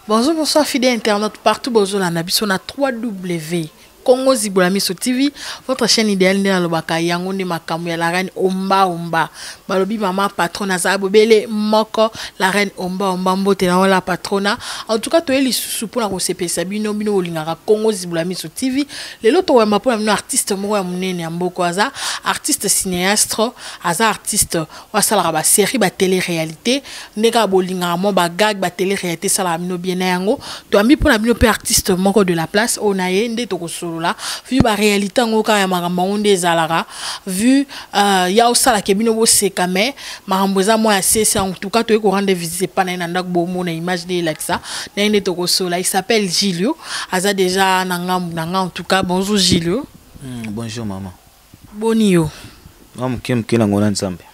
Bonjour, bonsoir, fidèles internautes partout. Bonjour, la Nabiso na 3W. Congo Zibolami sur TV, votre chaîne idéale de la Lobaka Yango de Makamu ya la reine Omba Omba. Balobi maman patrona Zabobele Moko, la reine Omba Omba Mbote na la patrona. En tout cas, tu es les sous pour la CP Sabino Bino Olingara Congo Zibolami sur TV. Les loto wa mapo na artiste mo ya munene mboko aza, artiste cinéaste, aza artiste wa sala ba série ba télé-réalité, nega bolingara mo ba gag ba télé-réalité sala bino bien yango. To ami pour la bino pe artiste moko de la place onaye nde to là vu la réalité en cas ya makambo onde zalara vu ya osala ke bino bo sekame makambo za moi c'est en tout cas to ko rendre visite pas na ndak bo mo na image de Alexa na inde to ko sola il s'appelle Gilio aza déjà nanga en tout cas bonjour Gilio. Bonjour maman. Bonio Maman kem kila ngona nzambe.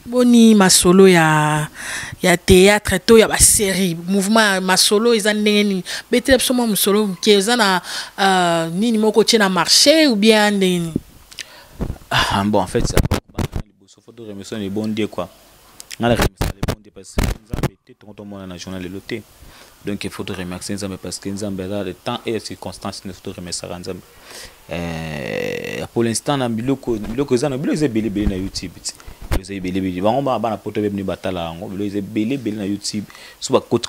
Boni masolo ya théâtre to ya ba série mouvement masolo ils ndeni betele somo masolo ke ezana nini moko tena marché ou bien ndeni. Bon en fait ça faut photo remercier les bons dieux quoi. Ngala remercier les bons dieux parce que nzambe était tout monde na journal le loté. Donc il faut te remercier nzambe parce que nzambe a le temps et les circonstances ne faut te remercier nzambe. Pour l'instant na biloko za na biloko belé na YouTube. Les belé bango ba na poto bebni batala ngo les belé na YouTube so ba côte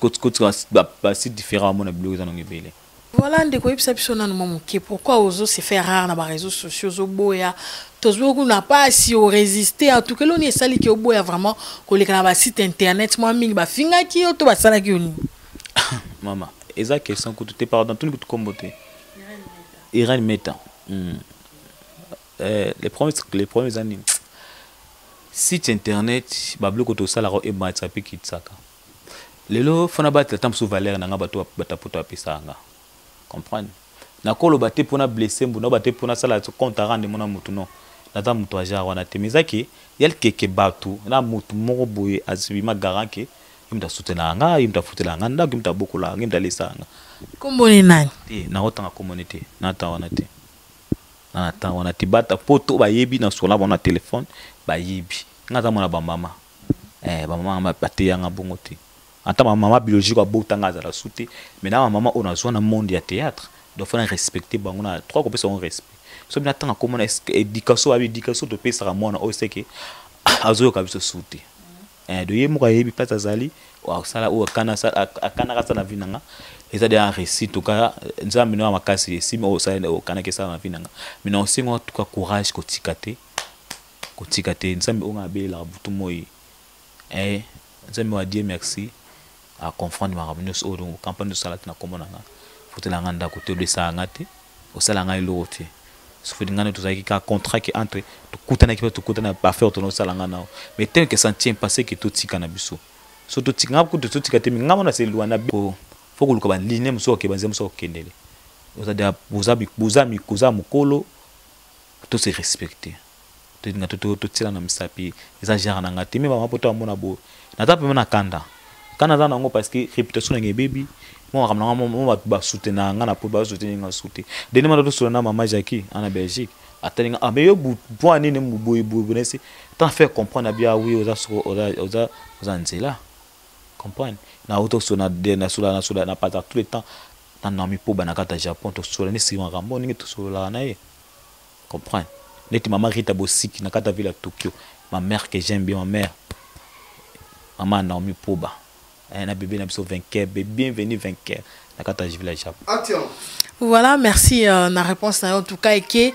ba site différent mon biloko za ngo belé. Voilà ndeko yebisa biso nanu momuke pourquoi ozo se faire rare na ba réseaux sociaux zo boya tozo n'a pas si au résister en tout cas l'on est sali ki oboya vraiment ko leka na ba site internet moi mingi ba finga ki to ba sala ki oni. Maman eza question que tu pardon tout tout comboté Irène Meta les premiers années site internet bablo ko to sala ro e matsa pe kitsaka lelo fona batla tam sous valeur na nga bato batapoto apesanga comprendre na kolo baté pona blessé mbuna baté pona sala compte rendre mona mutu non na ta mutu aja wana temezaki yel keke batu na mutu moko boye azibima garanke imda soutenir nga imda futela nga ndako imda bokola nga imda lesanga kombone nani na otanga communauté na ta wana te na ta wana tibata poto ba yebi na sola bona téléphone ba yebi ngata mona ba mama ba mama baté yanga bongo te ata ma mama biologique ba botanga za la souté mais na mama on a zona monde ya théâtre donc faut respecter bango na trois ko pesa on respect so bien tanga comment éducation abi éducation to pesa ka mona o seke azoyo ka biso souté de yemo ka yebi place azali wa sala o kana sala akana ka sala vinanga eza de un récit to ka nzambe no makasi esimi o sala o kana ke sala vinanga mais non singo to ka courage ko tikate nzambe o ngabela butu moyi nzambe wa dire merci à confondre ma rabinus au campagne de salade na komonanga faut la nganda côté de ça ngate au sala ngai lote so faut ngana to zaki ka contrat qui entre to kutana ki to kutana pas faire to no sala ngana mais tant que ça tient passé que tout tika na biso so to tika ko to tika te ngama na se luana faut ko luka ba ligne muso ke banze muso kendele oza de buzami kuza mukolo to se respecter to ngato to tila na misapi eza genre na ngate mais ba mapoto amona bo na tape mona kanda kana za nango parce que réputation na baby mo ramna mo ba soutenir nga na po ba soutenir nga soutenir deni ma to soutenir mama Jackie en Belgique atani ah mais yo point nini mboyi bonesi tant faire comprendre bien oui aux nzela comprendre na auto sona de na sula na pas tout le temps na mi po bana kata Japon to sula ni si rambo ningi to sula na ye comprendre neti mama Rita Bosiki na kata ville à Tokyo ma mère que j'aime bien ma mère maman Naomi Poba un bébé n'a pas vainqueur, bienvenue vainqueur. La carte village. Voilà, merci na réponse en tout cas et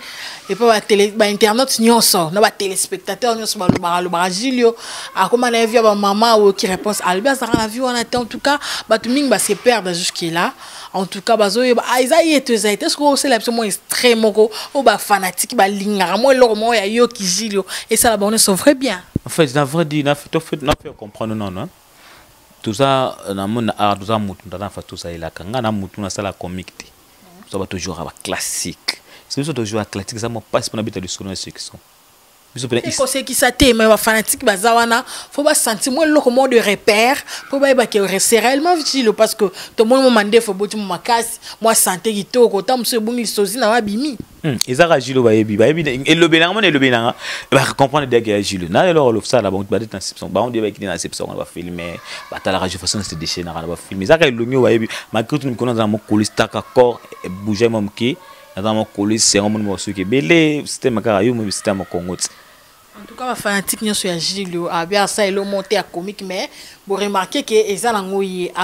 pas télé internet ni on sort, na ba téléspectateur ni so ba le Brazilio a comment na vie ba maman ou qui réponse Albert ça la vie on a en tout cas ba tout ming ba se perdre jusque là. En tout cas bazo Isaïe et Zaïte ce que c'est absolument extrêmement ou ba fanatique ba lingara moi leur ya yo qui Gilio et ça la bonne sont vrai bien. En fait, na vrai dit na fait comprendre non. Tout ça na mon art tout ça mutu ndana fa tout ça ila kanga na mutu na sala comique ça va toujours avoir classique c'est toujours toujours classique ça moi passe pour habiter le salon de section biso pena c'est qui ça te mais fanatique bazawana faut pas sentir moi le comment de repère faut pas que c'est réellement utile parce que tout le monde m'a demandé faut boti mon makasi moi santé qui to ko tam se bungi sozi na wabimi ezaka Gilo bayebi et le benanga et le benanga ba comprendre dès que Gilo na alors le ça là bon ba dans inception ba on dit avec dans inception on va filmer ba tala radio façon c'est déchets na ba filmer ezaka le nyo bayebi malgré tout nous connaissons dans mon colista corps bouger mon qui dans mon colis c'est un monde qui belé système ka yo mo système Congo. En tout cas, les fanatiques sont Gilles, à bien ça, ils ont monté à comique, mais vous remarquez que les gens en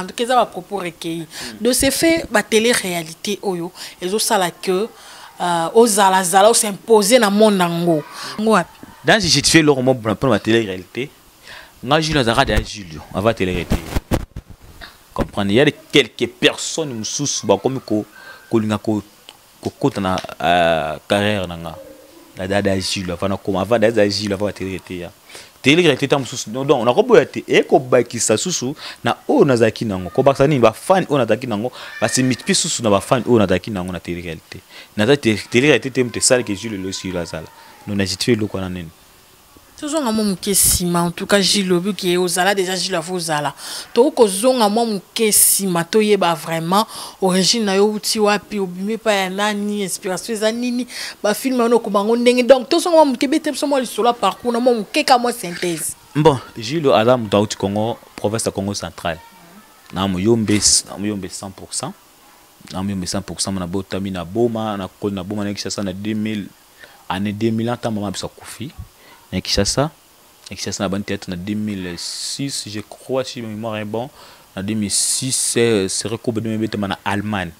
tout cas, ils ont propos recueillis. De ce fait, la télé-réalité, ils ont ça là que aux Zala s'imposer dans le monde. Dans ce que je fais, pour la télé-réalité, moi, Gilles, Gilles, avant la télé-réalité. Comprenez, il y a quelques personnes qui sont comme qui ont carrière. Dada Gilles avant comme avant Dada Gilles avant télé-réalité tam susu donc on a koboya te e ko bakisa susu na o nazaki nango ko bakisa ni ba fan o nazaki nango ba se mitpi susu na ba fan o nazaki nango na télé-réalité na télé-réalité te sale que Gilles le sur la salle nous na jitué le quoi nani toujours un moment qui sima en tout cas Gilles obu qui est aux ala déjà Gilles a aux ala to ko zonga moment qui sima to yeba vraiment origine na yo uti wapi obime pa ya nani inspiration za nini ba film ono ko bango ndenge donc to zonga moment qui bete so mo li sur la parcours na moment qui ka mo synthèse bon Gilles Adam Daout Congo province de Congo central na mo yombe 100% na mo yombe 100% na botami na boma na ko na boma na Kinshasa na 2000 année 2000 ans tant maman bisa kufi na Kinshasa na ban théâtre na 2006 je crois si ma mémoire est bon en 2006 c'est recoupé de mes en Allemagne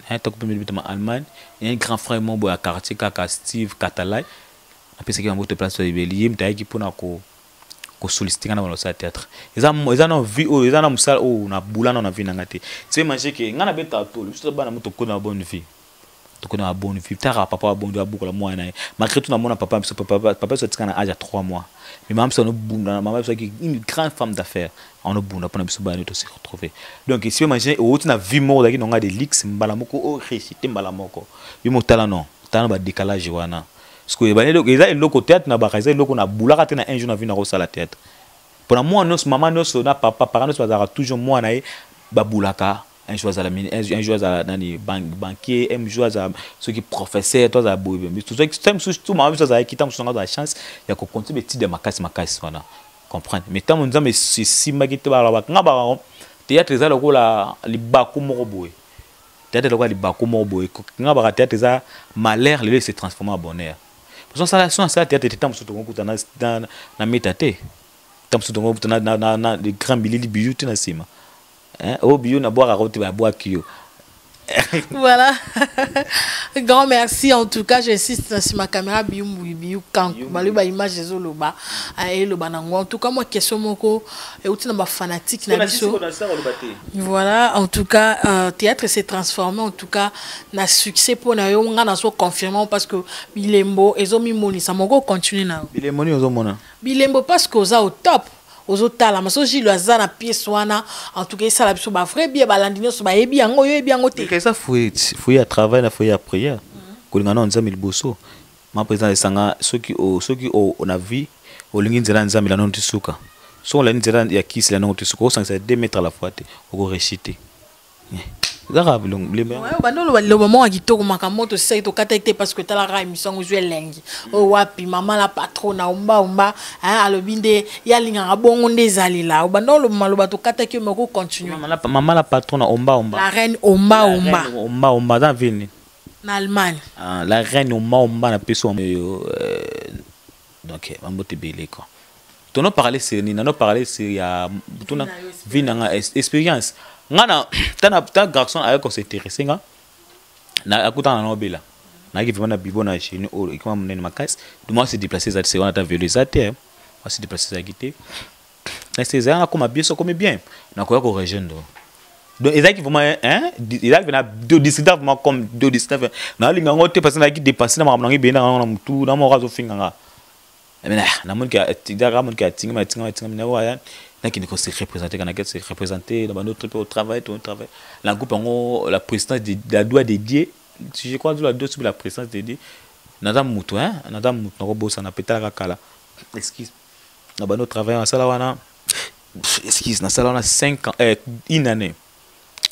hein top de en Allemagne il y a un grand frère mon boy à quartier kaka Steve Katalai après c'est qui en place sur Ibeli m'ta qui pour na ko solliciter na dans théâtre ils ont vu ils ont musala na bula na vie na ngate c'est manger que ngana beta to le juste bana moto ko na bonne vie donc on a bonne vie tara papa bon doit beaucoup la moi na malgré tout na mon papa soit tika na âge à 3 mois mais maman ça no bunda maman ça qui une grande femme d'affaires on no bunda pour na biso ba ne to se retrouver donc si imagine au na vie mort là qui n'ont des leaks mbala moko o réciter mbala moko bi mo tala non tala ba décalage wana parce que ba ne eza eloko théâtre na ba kaza eloko na bulaka te na un jour na vie na ko sala théâtre pour moi nos maman nos na papa parents nos bazara toujours moi na ba bulaka un joueur à la mine un joueur à nani banquier un joueur à ceux qui professeur toi à boy mais tout ça tout ma vie ça qui t'a sur la chance il y a qu'on continue petit de makasi voilà comprendre mais tant on mais si magite ba la ngaba théâtre ça le la libaku mo boy théâtre le libaku mo boy ngaba théâtre ça malheur le se transformer en bonheur parce que ça théâtre était tant sur dans na métate tant sur na les grands bijoux na sima au bio na boire à route à boire kio. Voilà. Grand merci en tout cas j'insiste sur ma caméra bio quand balu ba image zo loba et loba nango en tout cas moi question moko et outi na ba fanatique na biso. Voilà en tout cas théâtre s'est transformé en tout cas na succès pour na yo nga na so confirmant parce que Bilembo ezomi moni ça moko continuer na. Bilembo ni ozomona. Bilembo parce que oza au top. Aux otala maso Gilles azana pièce wana en tout cas ça la biso ba vrai bien balandino so ba yebi yango yo yebi yango te que ça faut à travail na faut à prière ko ngana nzambe liboso ma président sanga ceux qui on a vu au lingi nzela nzambe la non tisuka so la nzela ya kisi la non tisuka au 2 mètres à la fois te ko réciter Zara bilong le ouais bandolo le moment a kitoko makamoto c'est to katekte parce que tala ra émission jouer lengi o wapi maman la patronne omba hein alobinde ya linga bongo ndezali la bandolo maloba to kateke moko continuer maman la patronne omba la reine omba dans ville en Allemagne la reine omba na peso donc mambote belé quoi to no parler c'est ni no parler c'est ya tuna vinanga expérience ngana tana garçon avec on s'intéresser nga na akutana na obela na ki vraiment na bibo na chez nous et comment mener makas de moi se déplacer ça c'est on a vu les ater on se déplacer ça quitter na ces ans comme bien ça comme bien na ko ko rejoindre donc ils qui vraiment hein il a venu deux districts vraiment comme deux districts na linga ngote parce na qui dépasser na mama ngi bena na mutu na mo razo finga mais na mon ki tidara mon ki tinga na wa qui ne se représenter quand on se représenter dans notre au travail la groupe en la présidence de la doit dédiée je crois que la doit sur la présidence dédiée naza mutu naza mutu nakobosana petala kala excuse na bano travail nasala wana excuse nasala wana 5 ans une année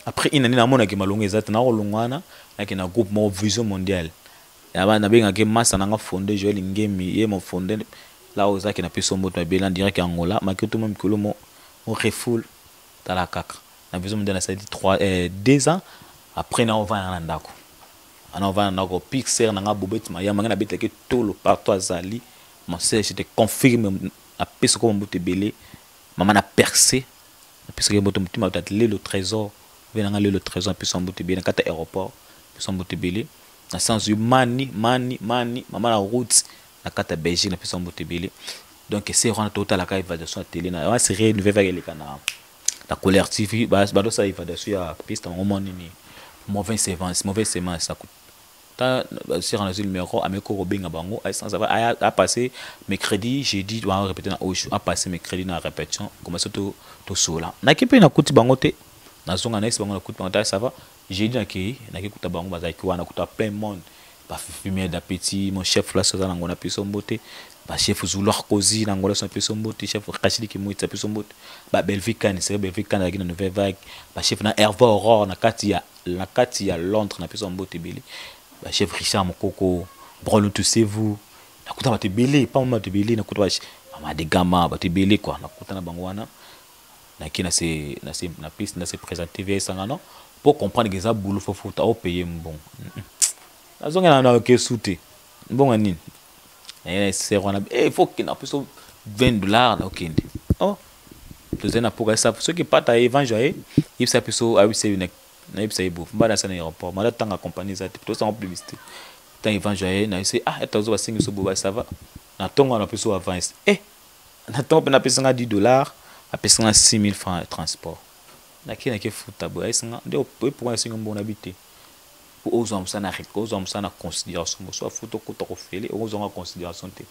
après une année namonaki malongo ezati nakolongwana naki na groupe mo vision mondiale nabengaki masa nanga fondé Joel Ngemi ye mo fondé là ozaki na peso moto mabela direct Angola maketo mo mikolo mo refoul tala kaka na vision mondiale ça dit 2 ans après na ova na ndako ana ova na ndako pixer nanga bobet mayama ngana beteke tolo partout azali mon sœur je te confirme a peso ko mbote belé maman a percé peso ke mbote mutima tatele le trésor venanga le trésor peso mbote belé na kata aéroport peso mbote belé na sens mani maman la route na kata Belgique na peso mbote belé donc c'est rendre total la évaluation à télé na c'est rénové avec les canards la colère TV ba do ça évaluation à piste en moment ni mauvais sémence ça coûte ta sur un numéro ameko robinga bango ça va a passer mercredi jeudi doit répéter na ojo a passer mercredi na répétition comme ça to sola na kipe na kuti bango te na zonga na bango na kuti bango ça va jeudi na ki kuta bango bazaki wana kuta plein monde ba fumier d'appétit mon chef là ça na ngona piso mbote ba chef Zouloir Kozi na ngona son piso mbote chef Kachili ki muita piso mbote ba Belvican c'est Belvican avec une nouvelle vague ba chef na Hervé Aurore na kati ya Londres na piso mbote belé ba chef Richard Mokoko Brolo tous vous nakuta ba te belé pas moment te belé nakuta ba mama de gama ba te belé quoi nakuta na bango wana na kina c'est na piste na se présenter via sangano pour comprendre que ça boulot faut ta payer bon la zone na ke souté bon anine c'est on il faut qu'il na plus $20 na okende oh tu na pour ça ceux qui partent à évangile il ça plus à c'est na ibisa ibo mbala sana aéroport mala tanga compagnie za tout ça en publicité tant évangile na c'est etazo ba singi so bo ça va na tonga na peso avance na tonga na peso $10 a peso 6 000 francs de transport na ke futa bo isinga ndio pour un singo bon habité pour aux hommes ça na aux hommes ça na considération soit photo ko to fele aux hommes en considération te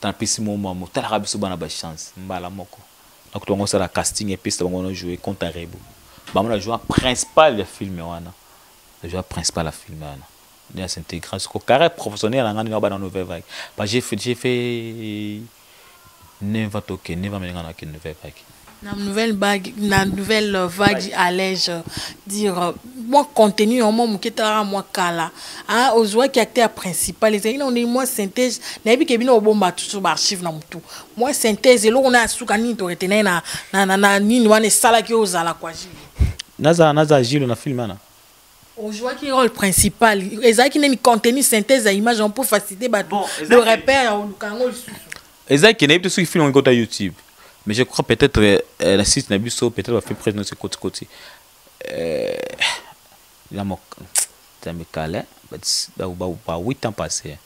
tant pisi moment mo tala rabiso bana ba chance mbala moko na kutongo ça la casting et piste bango no jouer contre Rebo le joueur principal du film le joueur principal du film il s'intègre ce carré professionnel dans nouvelle vague j'ai fait 9 nouvelle vague allège dire moi contenu en moi muketara moi kala ah aux joueurs qui acteur principal les on est moi synthèse na bi ke bino bomba tout archive na mutu moi synthèse lo on a sukani to retenir na nini wana sala ki ozala kwa naza Gilles na film ana on joue qui rôle principal ezaki neni contenu synthèse à image on peut faciliter le repère au kango ezaki na sur film on go YouTube mais je crois peut-être la site na biso peut-être va faire présence sur côté la mo tamekale ba 8 ans passé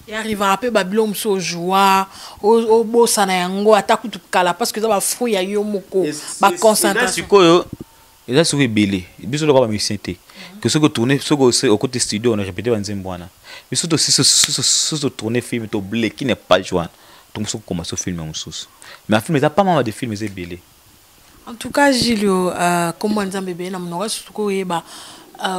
il arrivera peu babilom so joie au bosana yango atakutu kala parce que ça va fruit ya yo moko ba concentration et là sur belé biso le ba musicien que ce que tourner au côté studio on a répété banzembwana mais surtout si tourner film to blé qui n'est pas joint donc ça commence au film en sous mais un film il a pas mal de films c'est belé en tout cas Gilio comment nzambe be na mnoga suko yeba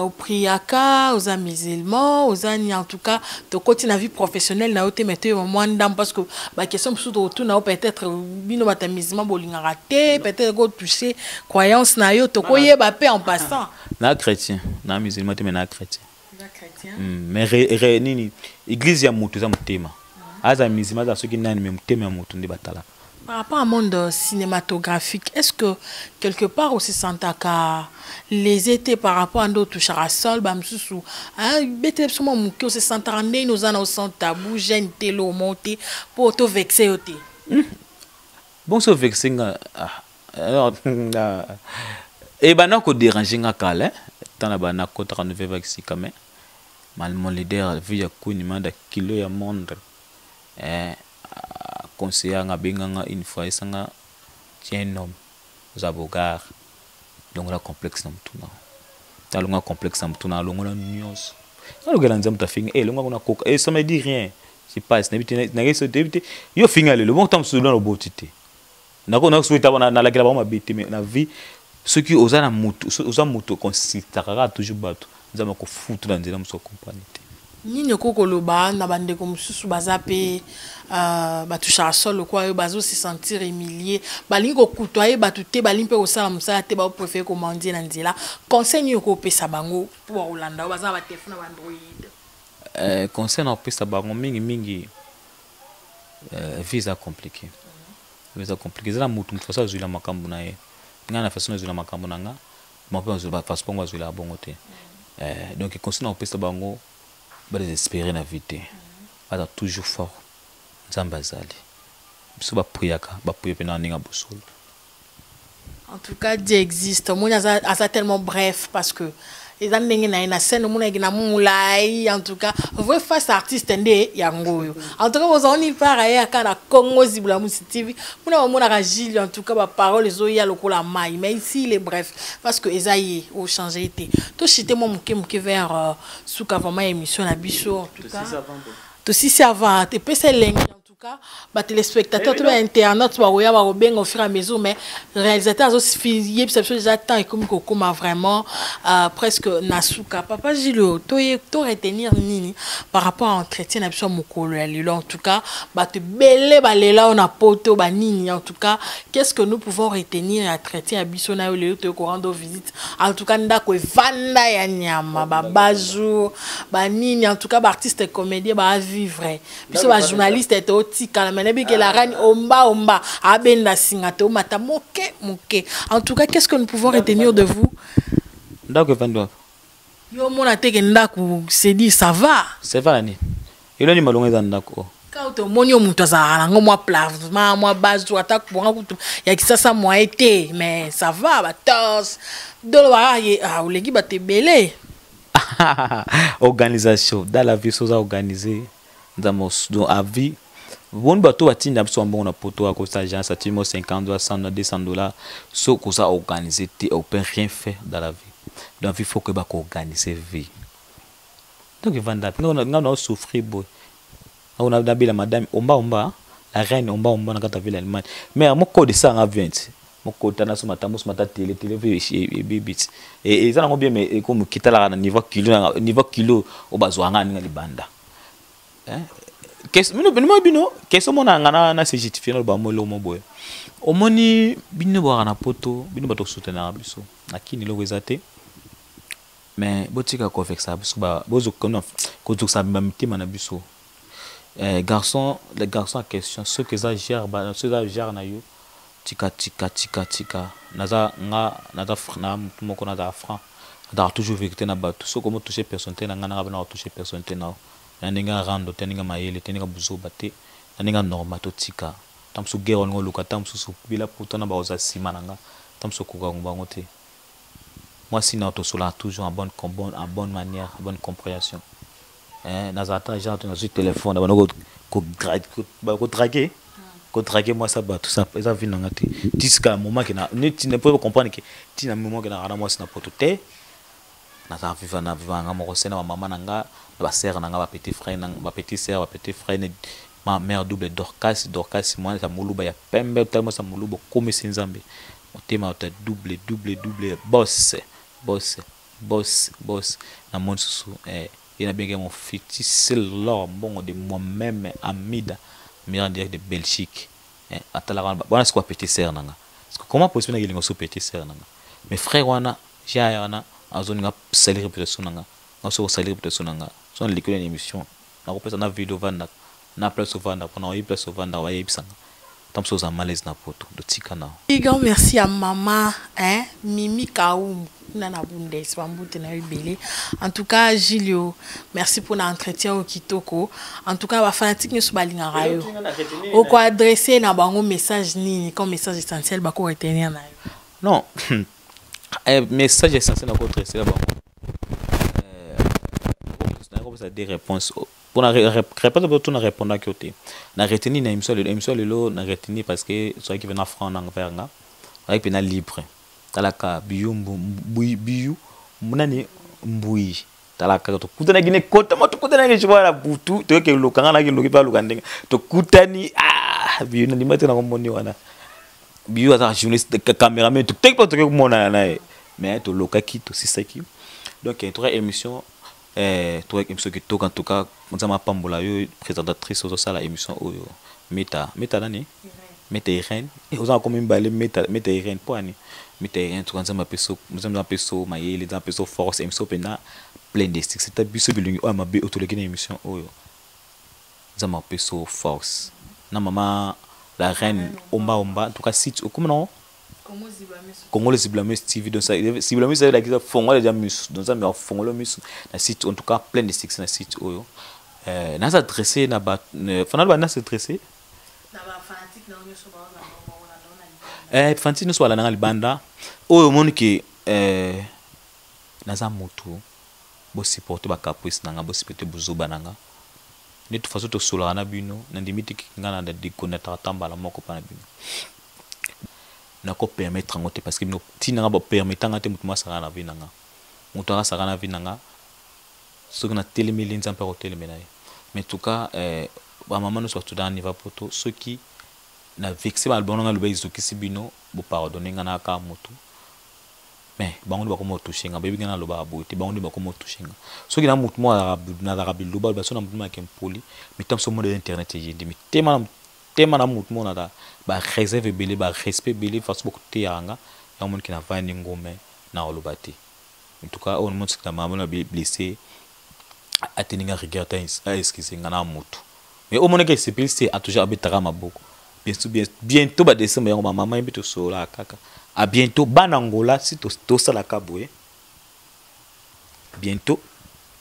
au priaka aux musulmans aux ani en tout cas de côté la vie professionnelle na ote mettre moins d'âme parce que ba question surtout autour na peut-être bino batamizima bolinga raté peut-être go toucher croyance na yo to koyeba pe en passant na chrétien na musulman te na chrétien mais nini église ya mutu za mutema aza musulman za soki nani me mutema ya mutu ndi batala. Par rapport au monde cinématographique, est-ce que quelque part aussi Santaka les étés par rapport à d'autres charasol bamsusu ah bete suma muke se santarande nous en au tabou jeune telo monter pour te vexer oté bon so vexer alors et ben non ko déranger nga kala tant ba na ko 39 vaccin quand même mal mon leader vu ya kunima da kilo ya monde conseiller nga benganga une fois isanga tien homme aux avocats donc la complexe na mutuna talonga complexe na mutuna longola news alogela nzam ta finga longa kuna koka ça me dit rien je passe na yeso débité yo finga le bon temps sur dans le botité nako na souhaita na la kila ba biti mais na vie ceux qui osana mutu osa mutu considérera toujours bato nzama ko foutre dans nzela muso compagnie nini okokoloba na bandeko mosusu baza mpe batushaka solo kwa oyo bazo se sentir humilié balingi kokutwa ye bato te balingi mpe kosala mosala te baopréfere komandie na nzela conseil nini okopesa bango mpo bakolanda oyo baza na batelefone na bandroid conseil na kopesa bango mingi vie eza compliqué eza compliqué eza na mutu faso azwila makambo na ye nga na faso azwila makambo na nga mape azwila faso mpongo azwila bongo te donc conseil na kopesa bango badésespéré na vie te baza toujours fort nzambe azali biso bapriaka bapriya mpe na ndenge ya bosolo. En tout cas Dieu existe omoni aza tellement bref parce que eza ndenge na ye na scène omonaki na molai en tout cas vrai face artiste nde yango oyo en tout cas bozaloni mpara ye aka na Congo Zibulamusi TV mpona bamonaka Gilles en tout cas baparole ezoya lokola mai mais ici il est bref parce que eza ye ochange te tochite mwa moke vers suka vraiment émission na biso en tout cas tosisi avant tepesa elenge les téléspectateurs, tous les internautes, au fur et à mesure, mais le réalisateur a suffisé, déjà temps et comme vraiment presque Nasuka. Papa Gilo, tu retenir nini par rapport à l'entretien en tout cas, te belle balela on a poto banini en tout cas, qu'est-ce que nous pouvons retenir à traiter à Bissona ou le rendre visite en tout cas ndako vanda ya nyama babajo banini en tout cas artiste et comédien ba vivre biso ba journaliste et tika mais que la reine omba abenda singato mata moke. En tout cas, qu'est-ce que nous pouvons retenir de vous? Ndako vanda yo mona teke ndako c'est dit ça va ni ilo ni malonga za ndako quand on moni omuntu azala ngo moi plavement moi base to attaque pour kutu ya kisasa moi été mais ça va ba tos dolo wa olegi ba te belé organisation dans la vie soza organiser dans à vie bon bateau batinda biso mbongo na poto à costa agence satimo 50 $100 $200 so ko ça organiser tu on peut rien faire dans la vie donc il faut que ba organiser vie donc il va ndapinga souffrir boy on a d'abord la madame omba la reine omba na kata ville Allemagne mais à mon code ça en 20 mon code tana so matambo so mata télé et bibit et ça n'a bien mais comme kita la niveau kilo au bazwanga ninga libanda hein qu'est-ce bino qu'est-ce mon ngana na se justifier no ba molo mo boy omoni bino ba na poto bino ba to soutenir biso nakini lo wezate mais botika ko avec ça biso ba bozo kono ko tout ça mitima na biso les garçons en question ceux que ça gère na yo tika naza moko na da franc da toujours vérité na bato so comment toucher personne te na ngana ba na toucher personne te na ninga rando te ninga mayele te ninga buzo bate ninga normal to tika tamsu guerre ngo luka tamsu so bila pourtant na ba oza sima nanga tamsu ko ngba ngote moi si na to sola toujours en bonne manière en bonne compréhension nazata genre sur téléphone ko draguer moi ça tout ça ça vient ngati tiska moment que tu ne peux pas comprendre que tu na moment que na moi na potote na ça vivre nga mo sena ma maman nanga ba sœur nanga ba petit frère nanga ba petit sœur ba petit frère ma mère double Dorcas moi ça muluba ya pembe tellement ça muluba comme sinzambe motema ta double boss na mon sous il a bien mon fils c'est là bon de moi-même Amida mais en direct de Belgique atala bona c'est quoi petit sœur nanga comment possible na gelingo so petit sœur nanga mes frères wana jayana azoni nga salir réputation nanga ngaso salir réputation nanga son l'école une émission na repesa na vidéo vanda na place vanda pendant une place vanda wa yebisanga tamso za malaise na poto de tika na grand merci à maman Mimi Kaoum nana bundes bambute na yubele en tout cas Gilio merci pour l'entretien au kitoko en tout cas ba fanatique ne balinga rayo au quoi adresser na bango message ni comme message essentiel ba ko retenir na yo non message essentiel na ko adresser la bango des réponses pour la répondre pour tout na répondre à côté na retenir na émission le na retenir parce que soit qui vient en France en vers nga avec pena libre talaka biyu munani mbui talaka to kutana gine kota moto kutana ngi chibara butu to ke lokanga na ki loki pa lokandenge to kutani biyu na limate na komoni wana biyu ata journaliste de cameraman to tek pas to ke mona na mais to lokaki to sisaki donc il y a une émission toi émission qui toque en tout cas nous avons pambola yo présentatrice aux ça la émission oyo meta nani meta Irène et aux avons comme balé meta Irène poani meta Irène tout nous avons peso mayele nous avons peso force émission pena plein de stick c'était biso bilungi o mabe autoleki na émission oyo nous avons peso force na maman la reine omba en tout cas site comment non Congo Ziblamus TV donc ça Ziblamus c'est la qui fongo les jamus donc ça mais fongo le mus na site en tout cas plein de six na site oyo na ça dressé na ba fanal ba na se dressé na ba fanatique na onyo so ba fanatique no so la na libanda oyo moni ki na za moto bo supporter ba caprice nanga bo supporter buzuba nanga ni de façon to sola na bino na ndimiti ngana da dikonata tambala moko pa na bino na ko permettre ngote parce que no tina ba permettre ngate mutu masaka na vinanga mutu ara saka na vinanga ce qu'on a télémélé nzampa ko télémélé mais en tout cas ba maman nous surtout dans niveau poto ceux qui na vexé ba bon nga loba izuki sibino bo pardonner ngana ka mutu mais bango ba ko mo toucher nga bebi ngana loba aboti bango ba ko mo toucher nga ceux qui na mutu mo na arabi loba ba so na mutu ma kempoli mais tam so mo de internet yindi mi tema na mutu mo na da ba réserve belé ba respect belé face beaucoup te yanga ya mon qui na vandi ngome na olobati en tout cas on montre que la maman a blessé a teninga regard à excuser ngana mutu mais au moment que c'est blessé a toujours abetara maboko bientôt ba décembre ya maman imbeto sola kaka à bientôt banangola si to sala kaboué bientôt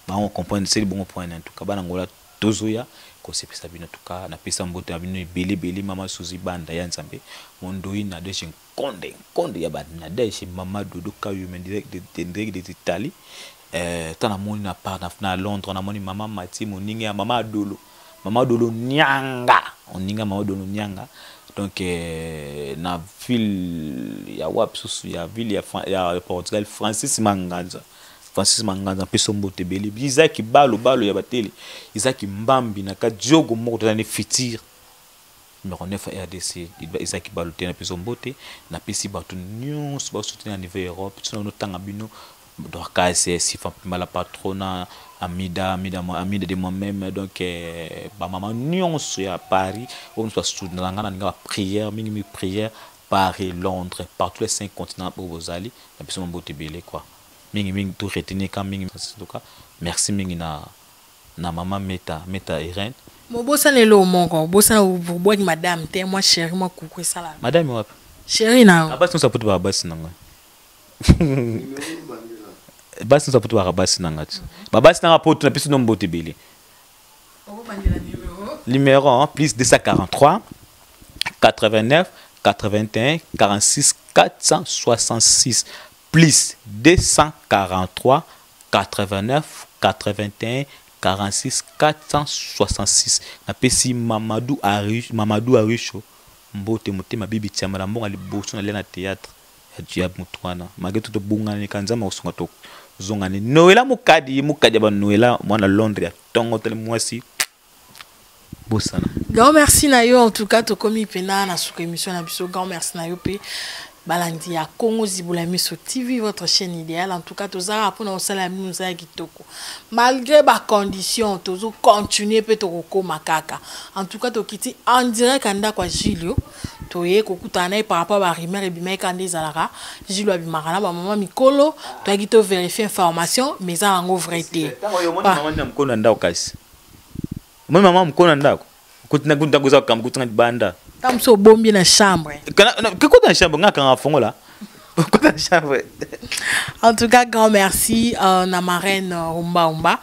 ba on comprend c'est le bon point en tout cas banangola tozoya ko se pesa bino tout cas na pesa mbote bino belé mama suzi banda ya nzambe mondoi na de konde ya ba na de chez mama dodo ka humain direct de Italie tana moni na part na Londres na moni mama mati moninga ya mama dolo nyanga oninga mama dolo nyanga donc na ville ya wapsusu ya ville ya Portugal Francis Manganza peso mbote beli Isaac balo ya bateli Isaac mbambi na ka jogo moko tane fitir numéro 9 RDC Isaac balo tena peso mbote na pesi batu nyonso ba soutenir à niveau Europe tuna no tanga bino donc KSS fa mala patrona Amida de moi-même donc ba maman nyonso ya Paris on soit soutenir ngana nga prière mingi prière Paris Londres partout les 5 continents pour vos alliés na peso mbote beli quoi mingi tout retenir quand mingi en tout cas merci mingi na maman meta Irène mo bosa lelo mongo bosa bo madame te moi chérie moi coucou sala madame wapi chérie na abasi nous sapote ba basi nanga basi nous sapote ba basi nanga babasi nanga poto na piso nombo tebele numéro plus 243 89 81 46 466 plus 243 89 81 46 466 na pesi Mamadou Arisho mbote motema bibi tiama la mbonga liboso na lena théâtre ya diab mutwana mageto to bungana kanzama usunga to zongane noela mukadi ba noela mwana Londres ya tongo tele mwasi bosana grand merci na yo en tout cas to komi pena na suka émission na biso grand merci na yo pe balandi ya Congo Ziblamus TV votre chaîne idéale en tout cas tozara pour na osala nous ya kitoko malgré ba conditions tozo continuer pe to kokoma kaka en tout cas to kiti en direct anda kwa Julio toye kokutana par rapport ba rumeur et bima kande zalara Julio abimaka na ba maman mikolo to akito vérifier information mais ça en vrai té maman mkono ndao kasi maman mkono ndako kutina kuza kamkutina banda tamso bombi na chambre Qu'est-ce que chambre ngaka fongola kota chambre en tout cas grand merci na marraine Umba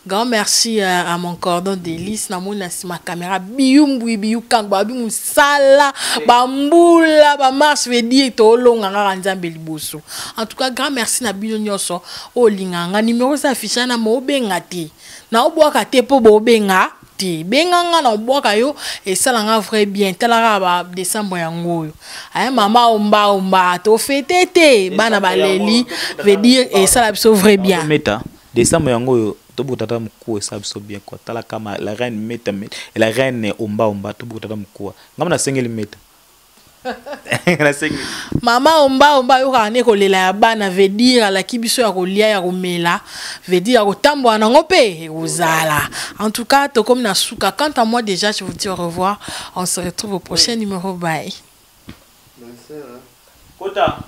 grand merci à mon cordon délice na mona ma caméra biyu kangba bi musala bambula ba marche veut dire to longa ngaka nzambe liboso en tout cas grand merci na bino nyoso o linganga numéro sa affiché na mo benga te na obwaka te po bo benga benganga na boka yo et ça langa vrai bien tala ba décembre yango yo ay mama omba to fêter bana baleli veut dire et ça la biso vrai bien meta décembre yango yo to butata mko ça biso bien quoi tala kama la reine meta et la reine omba to butata mko ngam na sengeli meta Mama omba yo kane kolela ya bana veut dire la kibiso ya kolia ya komela veut dire kotambo na ngope ozala. En tout cas, to comme na suka. Quant à moi déjà, je vous dis au revoir. On se retrouve au prochain numéro. Bye. Kota.